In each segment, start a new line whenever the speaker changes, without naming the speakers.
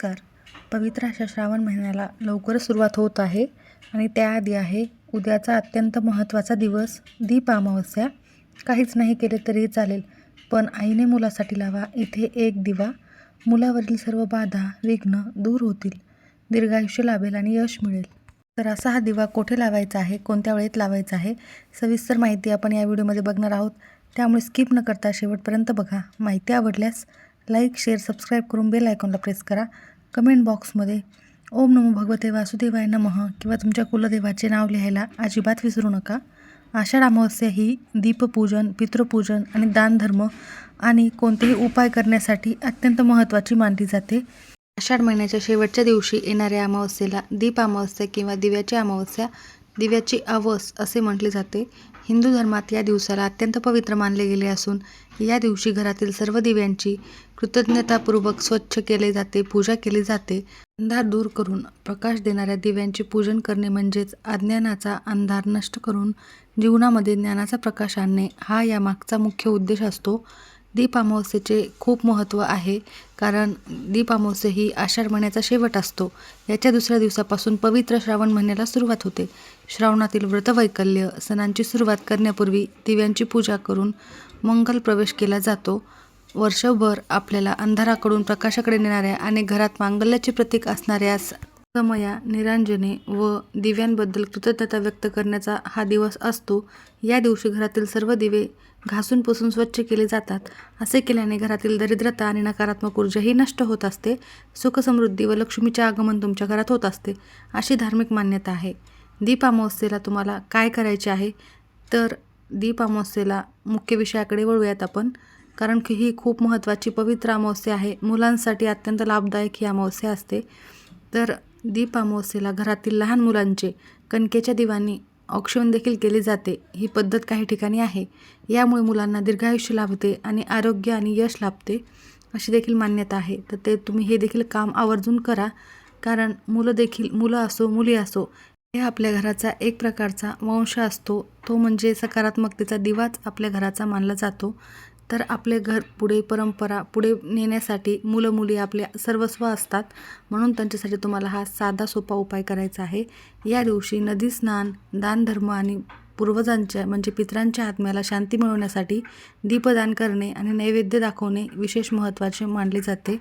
नमस्कार. पवित्र अशा श्रावण महिन्याला लवकरच सुरुवात होत आहे आणि त्याआधी आहे उद्याचा अत्यंत महत्त्वाचा दिवस दीप अमावस्या. काहीच नाही केले तरीही चालेल, पण आईने मुलासाठी लावा इथे एक दिवा. मुलावरील सर्व बाधा विघ्न दूर होतील, दीर्घायुष्य लाभेल आणि यश मिळेल. तर असा हा दिवा कोठे लावायचा आहे, कोणत्या वेळेत लावायचा आहे, सविस्तर माहिती आपण या व्हिडिओमध्ये बघणार आहोत. त्यामुळे स्किप न करता शेवटपर्यंत बघा. माहिती आवडल्यास लाईक, शेअर, सबस्क्राईब करून बेल आयकॉनला प्रेस करा. कमेंट बॉक्समध्ये ओम नमो भगवते वासुदेवाय नमः किंवा तुमच्या कुलदेवाचे नाव लिहायला अजिबात विसरू नका. आषाढ अमावस्या ही दीपपूजन, पितृपूजन आणि दानधर्म आणि कोणतेही उपाय करण्यासाठी अत्यंत महत्त्वाची मानली जाते. आषाढ महिन्याच्या शेवटच्या दिवशी येणाऱ्या अमावस्येला दीप अमावस्या किंवा दिव्याची अमावस्या, दिव्याची अवस असे म्हटले जाते. हिंदू धर्मात या दिवसाला अत्यंत पवित्र मानले गेले असून या दिवशी घरातील सर्व दिव्यांची कृतज्ञतापूर्वक स्वच्छ केले जाते, पूजा केली जाते. अंधार दूर करून प्रकाश देणाऱ्या दिव्यांचे पूजन करणे म्हणजेच अज्ञानाचा अंधार नष्ट करून जीवनामध्ये ज्ञानाचा प्रकाश आणणे हा यामागचा मुख्य उद्देश असतो. दीप अमावस्येचे खूप महत्त्व आहे, कारण दीप अमावस्या ही आषाढ महिन्याचा शेवट असतो. याच्या दुसऱ्या दिवसापासून पवित्र श्रावण महिन्याला सुरुवात होते. श्रावणातील व्रतवैकल्य सणांची सुरुवात करण्यापूर्वी दिव्यांची पूजा करून मंगल प्रवेश केला जातो. वर्षभर आपल्याला अंधाराकडून प्रकाशाकडे नेणाऱ्या आणि घरात मांगल्याचे प्रतीक असणाऱ्या समया, निरांजने व दिव्यांबद्दल कृतज्ञता व्यक्त करण्याचा हा दिवस असतो. या दिवशी घरातील सर्व दिवे घासून पुसून स्वच्छ केले जातात. असे केल्याने घरातील दरिद्रता आणि नकारात्मक ऊर्जाही नष्ट होत असते. सुखसमृद्धी व लक्ष्मीचे आगमन तुमच्या घरात होत असते, अशी धार्मिक मान्यता आहे. दीप अमावस्येला तुम्हाला काय करायचे आहे, तर दीप अमावस्येला मुख्य विषयाकडे वळूयात आपण, कारण की ही खूप महत्त्वाची पवित्र अमावस्या आहे. मुलांसाठी अत्यंत लाभदायक ही अमावस्या असते. तर दीप अमावस्येला घरातील लहान मुलांचे कणकेच्या दिव्यांनी औक्षण देखील केले जाते. ही पद्धत काही ठिकाणी आहे. यामुळे मुलांना दीर्घायुष्य लाभते आणि आरोग्य आणि यश लाभते, अशी देखील मान्यता आहे. तर ते तुम्ही हे देखील काम आवर्जून करा, कारण मुलं असो मुली असो, हे आपल्या घराचा एक प्रकारचा वंश असतो. तो म्हणजे सकारात्मकतेचा दिवाच आपल्या घराचा मानला जातो. तर आपले घर पुढे परंपरा पुढे नेण्यासाठी मुलं मुली आपले सर्वस्व असतात. म्हणून त्यांच्यासाठी तुम्हाला हा साधा सोपा उपाय करायचा आहे. या दिवशी नदी स्नान, दानधर्म आणि पूर्वजांच्या म्हणजे पितरांच्या आत्म्याला शांती मिळवण्यासाठी दीपदान करणे आणि नैवेद्य दाखवणे विशेष महत्त्वाचे मानले जाते.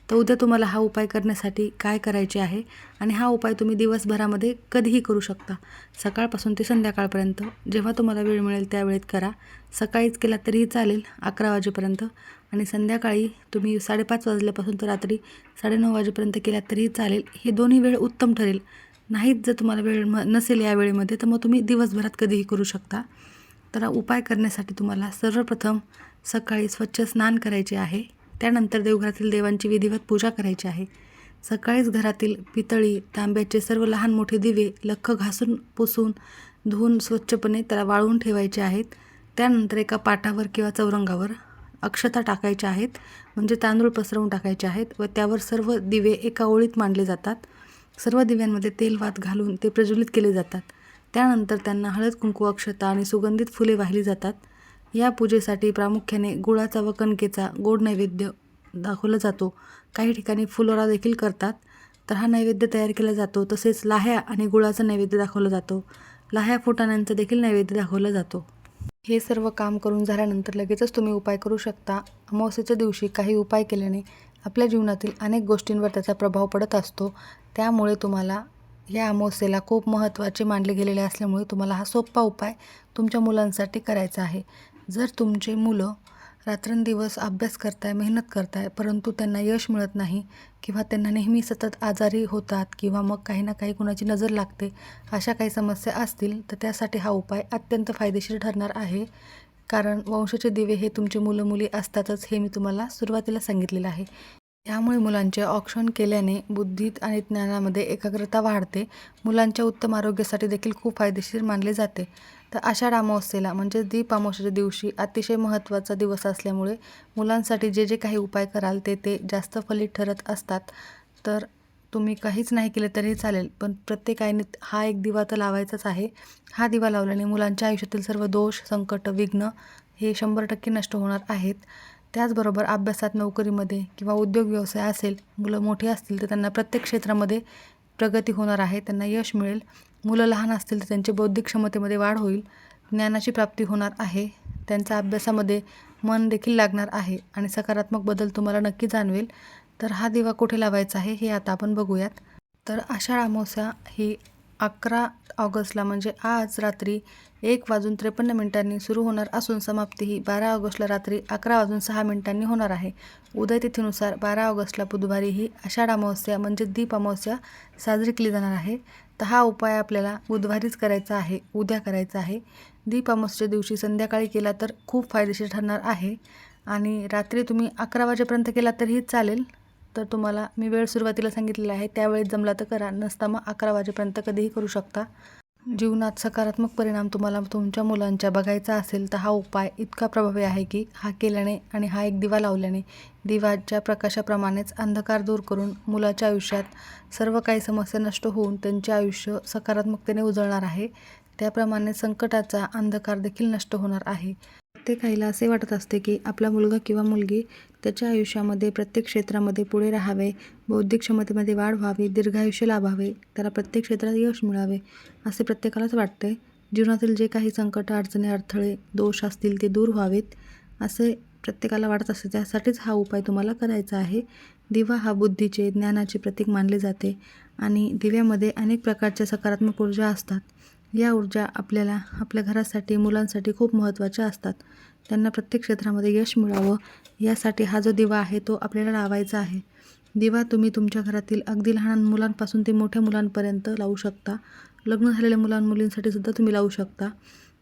तर उद्या तुम्हाला हा उपाय करण्यासाठी काय करायचे आहे, आणि हा उपाय तुम्ही दिवसभरामध्ये कधीही करू शकता. सकाळपासून ते संध्याकाळपर्यंत जेव्हा तुम्हाला वेळ मिळेल त्या वेळेत करा. सकाळीच केला तरीही चालेल 11 वाजेपर्यंत, आणि संध्याकाळी तुम्ही 5:30 वाजल्यापासून तर रात्री 9:30 वाजेपर्यंत केल्यात तरीही चालेल. हे दोन्ही वेळ उत्तम ठरेल. नाहीच जर तुम्हाला वेळ नसेल या वेळेमध्ये, तर मग तुम्ही दिवसभरात कधीही करू शकता. तर उपाय करण्यासाठी तुम्हाला सर्वप्रथम सकाळी स्वच्छ स्नान करायचे आहे. त्यानंतर देवघरातील देवांची विधिवत पूजा करायची आहे. सकाळीच घरातील पितळी, तांब्याचे सर्व लहान मोठे दिवे लख्ख घासून पुसून धुवून स्वच्छपणे त्याला वाळवून ठेवायचे आहेत. त्यानंतर एका पाटावर किंवा चौरंगावर अक्षता टाकायच्या आहेत, म्हणजे तांदूळ पसरवून टाकायचे आहेत व त्यावर सर्व दिवे एका ओळीत मांडले जातात. सर्व दिव्यांमध्ये तेल वात घालून ते प्रज्वलित केले जातात. त्यानंतर त्यांना हळद, कुंकू, अक्षता आणि सुगंधित फुले वाहिली जातात. या पूजेसाठी प्रामुख्याने गुळाचा व कणकेचा गोड नैवेद्य दाखवला जातो. काही ठिकाणी फुलोरा देखील करतात. तर हा नैवेद्य तयार केला जातो. तसेच लाह्या आणि गुळाचा नैवेद्य दाखवला जातो. लाह्या फुटाण्यांचा देखील नैवेद्य दाखवला जातो. हे सर्व काम करून झाल्यानंतर लगेचच तुम्ही उपाय करू शकता. अमावस्येच्या दिवशी काही उपाय केल्याने आपल्या जीवनातील अनेक गोष्टींवर त्याचा प्रभाव पडत असतो. त्यामुळे तुम्हाला या अमावस्येला खूप महत्त्वाचे मानले गेलेले असल्यामुळे तुम्हाला हा सोपा उपाय तुमच्या मुलांसाठी करायचा आहे. जर तुमचे मुलं रात्रंदिवस अभ्यास करताय, मेहनत करताय, परंतु त्यांना यश मिळत नाही किंवा त्यांना नेहमी सतत आजारी होतात किंवा मग काही ना काही कुणाची नजर लागते, अशा काही समस्या असतील तर त्यासाठी हा उपाय अत्यंत फायदेशीर ठरणार आहे. कारण वंशाचे दिवे हे तुमचे मुलं मुली असतातच, हे मी तुम्हाला सुरुवातीला सांगितलेलं आहे. यामुळे मुलांचे औक्षण केल्याने बुद्धीत आणि ज्ञानामध्ये एकाग्रता वाढते. मुलांच्या उत्तम आरोग्यासाठी देखील खूप फायदेशीर मानले जाते. तर आषाढ अमावस्येला म्हणजे दीप अमावस्येच्या दिवशी अतिशय महत्त्वाचा दिवस असल्यामुळे मुलांसाठी जे जे काही उपाय कराल ते जास्त फलित ठरत असतात. तर तुम्ही काहीच नाही केलं तरी चालेल, पण प्रत्येक आईने हा एक दिवा तर लावायचाच आहे. हा दिवा लावल्याने मुलांच्या आयुष्यातील सर्व दोष, संकट, विघ्न हे 100% नष्ट होणार आहेत. त्याचबरोबर अभ्यासात, नोकरीमध्ये किंवा उद्योग व्यवसाय असेल, मुलं मोठी असतील तर त्यांना प्रत्येक क्षेत्रामध्ये प्रगती होणार आहे, त्यांना यश मिळेल. मुलं लहान असतील तर त्यांची बौद्धिक क्षमतेमध्ये वाढ होईल, ज्ञानाची प्राप्ती होणार आहे, त्यांचा अभ्यासामध्ये मन देखील लागणार आहे आणि सकारात्मक बदल तुम्हाला नक्की जाणवेल. तर हा दिवा कुठे लावायचा आहे हे आता आपण बघूयात. तर आषाढ अमावस्या ही 11 ऑगस्टला म्हणजे आज रात्री 1:53 सुरू होणार असून समाप्ती ही 12 ऑगस्टला रात्री 11:06 होणार आहे. उदय तिथीनुसार 12 ऑगस्टला बुधवारी ही आषाढ अमावस्या म्हणजे दीप अमावस्या साजरी केली जाणार आहे. तर हा उपाय आपल्याला बुधवारीच करायचा आहे, उद्या करायचा आहे. दीप अमावस्येच्या दिवशी संध्याकाळी केला तर खूप फायदेशीर ठरणार आहे आणि रात्री तुम्ही 11 वाजेपर्यंत केला तरीही चालेल. तर तुम्हाला मी वेळ सुरुवातीला सांगितलेला आहे, त्यावेळेस जमला तर करा, नसता मग 11 वाजेपर्यंत कधीही करू शकता. जीवनात सकारात्मक परिणाम तुम्हाला तुमच्या मुलांच्या बघायचा असेल तर हा उपाय इतका प्रभावी आहे की हा केल्याने आणि हा एक दिवा लावल्याने दिवाच्या प्रकाशाप्रमाणेच अंधकार दूर करून मुलाच्या आयुष्यात सर्व काही समस्या नष्ट होऊन त्यांचे आयुष्य सकारात्मकतेने उजळणार आहे. त्याप्रमाणे संकटाचा अंधकार देखील नष्ट होणार आहे. प्रत्येकाला असे वाटत असते की आपला मुलगा किंवा मुलगी त्याच्या आयुष्यामध्ये प्रत्येक क्षेत्रामध्ये पुढे राहावे, बौद्धिक क्षमतेमध्ये वाढ व्हावी, दीर्घायुष्य लाभावे, त्याला प्रत्येक क्षेत्रात यश मिळावे असे प्रत्येकालाच वाटते. जीवनातील जे काही संकट, अडचणी, अडथळे, दोष असतील ते दूर व्हावेत असे प्रत्येकाला वाटत असते. त्यासाठीच हा उपाय तुम्हाला करायचा आहे. दिवा हा बुद्धीचे, ज्ञानाचे प्रतीक मानले जाते आणि दिव्यामध्ये अनेक प्रकारच्या सकारात्मक ऊर्जा असतात. या ऊर्जा आपल्याला आपल्या घरासाठी, मुलांसाठी खूप महत्त्वाच्या असतात. त्यांना प्रत्येक क्षेत्रामध्ये यश मिळावं यासाठी हा जो दिवा आहे तो आपल्याला लावायचा आहे. दिवा तुम्ही तुमच्या घरातील अगदी लहान मुलांपासून ते मोठ्या मुलांपर्यंत लावू शकता. लग्न झालेल्या मुलांमुलींसाठी सुद्धा तुम्ही लावू शकता.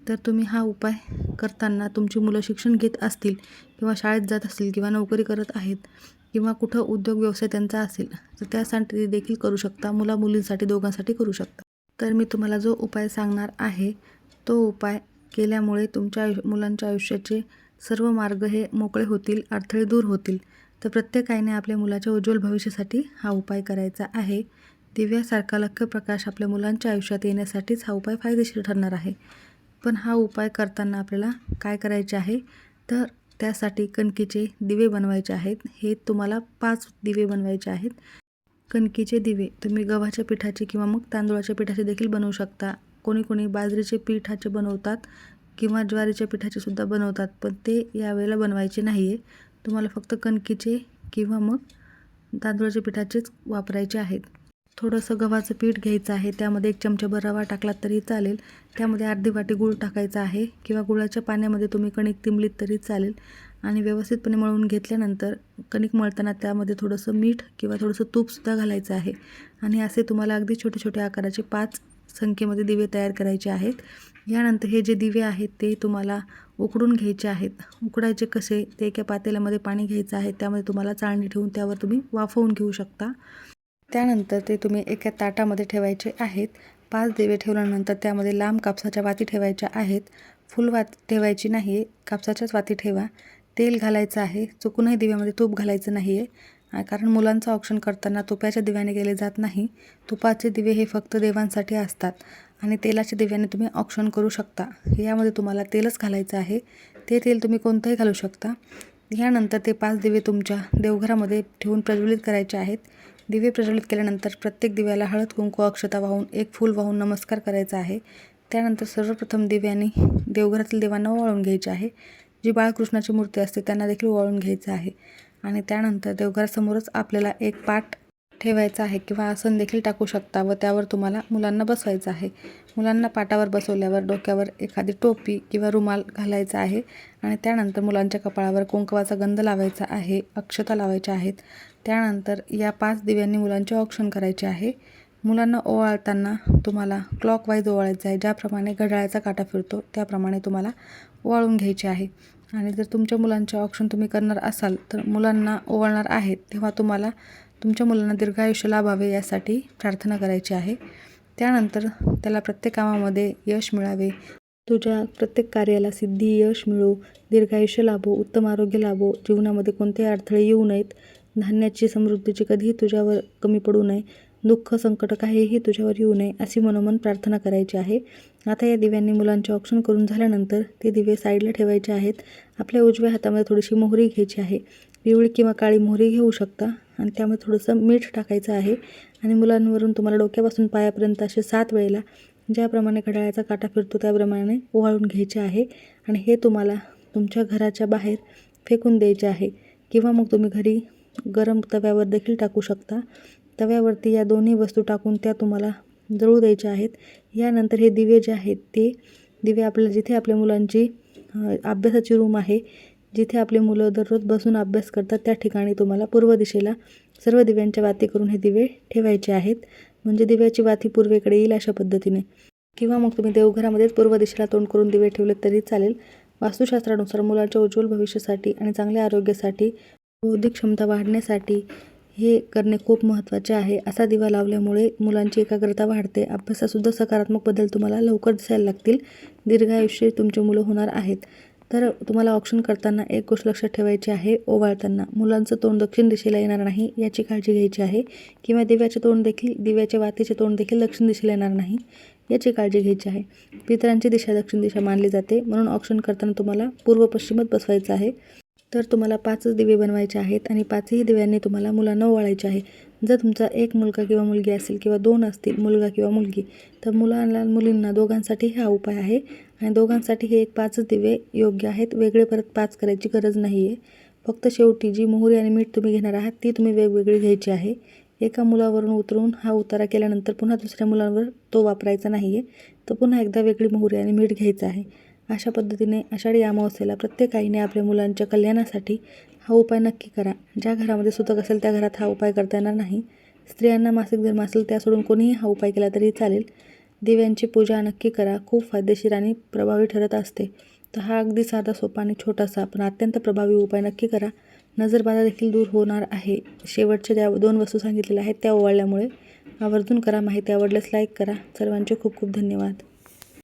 तर तुम्ही हा उपाय करताना तुमची मुलं शिक्षण घेत असतील किंवा शाळेत जात असतील किंवा नोकरी करत आहेत किंवा कुठं उद्योग व्यवसाय त्यांचा असेल तर त्यासाठी देखील करू शकता. मुला-मुलींसाठी दोघांसाठी करू शकता. तर मी तुम्हाला जो उपाय सांगणार आहे तो उपाय केल्यामुळे तुमच्या मुलांच्या आयुष्याचे सर्व मार्ग हे मोकळे होतील, अडथळे दूर होतील. तर प्रत्येक आईने आपल्या मुलाच्या उज्ज्वल भविष्यासाठी हा उपाय करायचा आहे. दिव्यासारखा लख्ख प्रकाश आपल्या मुलांच्या आयुष्यात येण्यासाठीच हा उपाय फायदेशीर ठरणार आहे. पण हा उपाय करताना आपल्याला काय करायचे आहे तर त्यासाठी कणकीचे दिवे बनवायचे आहेत. हे तुम्हाला 5 दिवे बनवायचे आहेत. कणकीचे दिवे तुम्ही गव्हाच्या पिठाचे किंवा मग तांदूळाच्या पिठाचे देखील बनवू शकता. कोणी बाजरीचे पिठाचे बनवतात किंवा ज्वारीच्या पिठाचे सुद्धा बनवतात, पण ते यावेळेला बनवायचे नाही आहे. तुम्हाला फक्त कणकीचे किंवा मग तांदूळाच्या पिठाचेच वापरायचे आहेत. थोडंसं गव्हाचं पीठ घ्यायचं आहे, त्यामध्ये 1 चमचाभर रवा टाकलात तरी चालेल. त्यामध्ये अर्धी वाटी गूळ टाकायचा आहे किंवा गुळाच्या पाण्यामध्ये तुम्ही कणिक तिंबलीत तरी चालेल आणि व्यवस्थितपणे मळून घेतल्यानंतर कणिक मळताना त्यामध्ये थोडंसं मीठ किंवा थोडंसं तूपसुद्धा घालायचं आहे आणि असे तुम्हाला अगदी छोटे छोटे आकाराचे 5 संख्येमध्ये दिवे तयार करायचे आहेत. यानंतर हे जे दिवे आहेत ते तुम्हाला उकडून घ्यायचे आहेत. उकडायचे कसे ते एका पातेल्यामध्ये पाणी घ्यायचं आहे, त्यामध्ये तुम्हाला चाळणी ठेवून त्यावर तुम्ही वाफवून घेऊ शकता. त्यानंतर ते तुम्ही एका ताटामध्ये ठेवायचे आहेत. 5 दिवे ठेवल्यानंतर त्यामध्ये लांब कापसाच्या वाती ठेवायच्या आहेत. फुलवाती ठेवायची नाही, कापसाच्याच वाती ठेवा. तेल घालायचं आहे. चुकूनही दिव्यामध्ये तूप घालायचं नाही आहे, कारण मुलांचं औक्षण करताना तुपाच्या दिव्याने केले जात नाही. तुपाचे दिवे हे फक्त देवांसाठी असतात आणि तेलाच्या दिव्याने तुम्ही औक्षण करू शकता. यामध्ये तुम्हाला तेलच घालायचं आहे. ते तेल तुम्ही कोणतंही घालू शकता. यानंतर ते 5 दिवे तुमच्या देवघरामध्ये ठेवून प्रज्वलित करायचे आहेत. दिवे प्रज्वलित केल्यानंतर प्रत्येक दिव्याला हळद, कुंकू, अक्षता वाहून 1 फूल वाहून नमस्कार करायचा आहे. त्यानंतर सर्वप्रथम दिव्याने देवघरातील देवांना ओवाळून घ्यायचे आहे. जी बाळकृष्णाची मूर्ती असते त्यांना देखील ओवाळून घ्यायचं आहे आणि त्यानंतर देवघरासमोरच आपल्याला एक पाट ठेवायचा आहे किंवा आसन देखील टाकू शकता व त्यावर तुम्हाला मुलांना बसवायचं आहे. मुलांना पाटावर बसवल्यावर डोक्यावर एखादी टोपी किंवा रुमाल घालायचा आहे आणि त्यानंतर मुलांच्या कपाळावर कुंकवाचा गंध लावायचा आहे, अक्षता लावायच्या आहेत. त्यानंतर या 5 दिव्यांनी मुलांचे औक्षण करायचे आहे. मुलांना ओवाळताना तुम्हाला क्लॉकवाईज ओवाळायचं आहे. ज्याप्रमाणे घड्याळाचा काटा फिरतो त्याप्रमाणे तुम्हाला ओवाळून घ्यायचे आहे आणि जर तुमच्या मुलांचे औक्षण तुम्ही करणार असाल तर मुलांना ओवाळणार आहेत तेव्हा तुम्हाला तुमच्या मुलांना दीर्घायुष्य लाभावे यासाठी प्रार्थना करायची आहे. त्यानंतर त्याला प्रत्येक कामामध्ये यश मिळावे, तुझ्या प्रत्येक कार्याला सिद्धी, यश मिळो, दीर्घायुष्य लाभो, उत्तम आरोग्य लाभो, जीवनामध्ये कोणतेही अडथळे येऊ नयेत, धान्याची, समृद्धीची कधीही तुझ्यावर कमी पडू नये दुःख संकट काहीही तुझ्यावर येऊ नये अशी मनोमन प्रार्थना करायची आहे. आता या दिव्यांनी मुलांचे औक्षण करून झाल्यानंतर ते दिवे साईडला ठेवायचे आहेत. आपल्या उजव्या हातामध्ये थोडीशी मोहरी घ्यायची आहे. पिवळी किंवा काळी मोहरी घेऊ शकता आणि त्यामध्ये थोडंसं मीठ टाकायचं आहे आणि मुलांवरून तुम्हाला डोक्यापासून पायापर्यंत असे 7 वेळेला ज्याप्रमाणे घड्याळाचा काटा फिरतो त्याप्रमाणे ओवाळून घ्यायचे आहे आणि हे तुम्हाला तुमच्या घराच्या बाहेर फेकून द्यायचे आहे किंवा मग तुम्ही घरी गरम तव्यावर देखील टाकू शकता. तव्यावरती या दोन्ही वस्तू टाकून त्या तुम्हाला जळू द्यायच्या आहेत. यानंतर हे दिवे जे आहेत ते दिवे आपल्याला जिथे आपल्या मुलांची अभ्यासाची रूम आहे, जिथे आपली मुलं दररोज बसून अभ्यास करतात त्या ठिकाणी तुम्हाला पूर्व दिशेला सर्व दिव्यांच्या वाती करून हे दिवे ठेवायचे आहेत. म्हणजे दिव्याची वाती पूर्वेकडे येईल अशा पद्धतीने. किंवा मग तुम्ही देवघरामध्येच पूर्व दिशेला तोंड करून दिवे ठेवले तरी चालेल. वास्तुशास्त्रानुसार मुलांच्या उज्ज्वल भविष्यासाठी आणि चांगल्या आरोग्यासाठी, बौद्धिक क्षमता वाढण्यासाठी हे करणे खूप महत्त्वाचे आहे. असा दिवा लावल्यामुळे मुलांची एकाग्रता वाढते. अभ्यासातसुद्धा सकारात्मक बदल तुम्हाला लवकर दिसायला लागतील. दीर्घायुष्य तुमची मुलं होणार आहेत. तर तुम्हाला औक्षण करताना एक गोष्ट लक्षात ठेवायची आहे, ओवाळताना मुलांचं तोंड दक्षिण दिशेला येणार नाही याची काळजी घ्यायची आहे. किंवा दिव्याच्या वातीचे तोंड देखील दक्षिण दिशेला येणार नाही याची काळजी घ्यायची आहे. पितरांची दिशा दक्षिण दिशा मानली जाते, म्हणून औक्षण करताना तुम्हाला पूर्व पश्चिमच बसवायचं आहे. तर तुम्हाला 5च दिवे बनवायचे आहेत आणि 5ही दिव्यांनी तुम्हाला मुलांना ओवाळायचे आहे. जर तुमचा एक मुलगा किंवा मुलगी असेल किंवा 2 असतील, मुलगा किंवा मुलगी, तर मुलींना दोघांसाठी हा उपाय आहे आणि दोघांसाठी हे एक 5च दिवे योग्य आहेत. वेगळे परत 5 करायची गरज नाही आहे. फक्त शेवटी जी मोहरी आणि मीठ तुम्ही घेणार आहात ती तुम्ही वेगवेगळी घ्यायची आहे. एका मुलावरून उतरून हा उतारा केल्यानंतर पुन्हा दुसऱ्या मुलांवर तो वापरायचा नाही आहे. तर पुन्हा एकदा वेगळी मोहरी आणि मीठ घ्यायचं आहे. अशा पद्धतीने आषाढी अमावस्येला प्रत्येक आईने आपल्या मुलांच्या कल्याणासाठी हा उपाय नक्की करा. ज्या घरामध्ये सुतक असेल त्या घरात हा उपाय करता येणार नाही. स्त्रियांना मासिक धर्म असेल त्या सोडून कोणीही हा उपाय केला तरी चालेल. दिव्यांची पूजा नक्की करा. खूप फायदेशीर आणि प्रभावी ठरत असते. तर हा अगदी साधा, सोपा आणि छोटासा पण अत्यंत प्रभावी उपाय नक्की करा. नजरबाधा देखील दूर होणार आहे. शेवटच्या ज्या 2 वस्तू सांगितलेल्या आहेत त्या ओवाळल्यामुळे. आवर्जून करा. माहिती आवडल्यास लाईक करा. सर्वांचे खूप खूप धन्यवाद.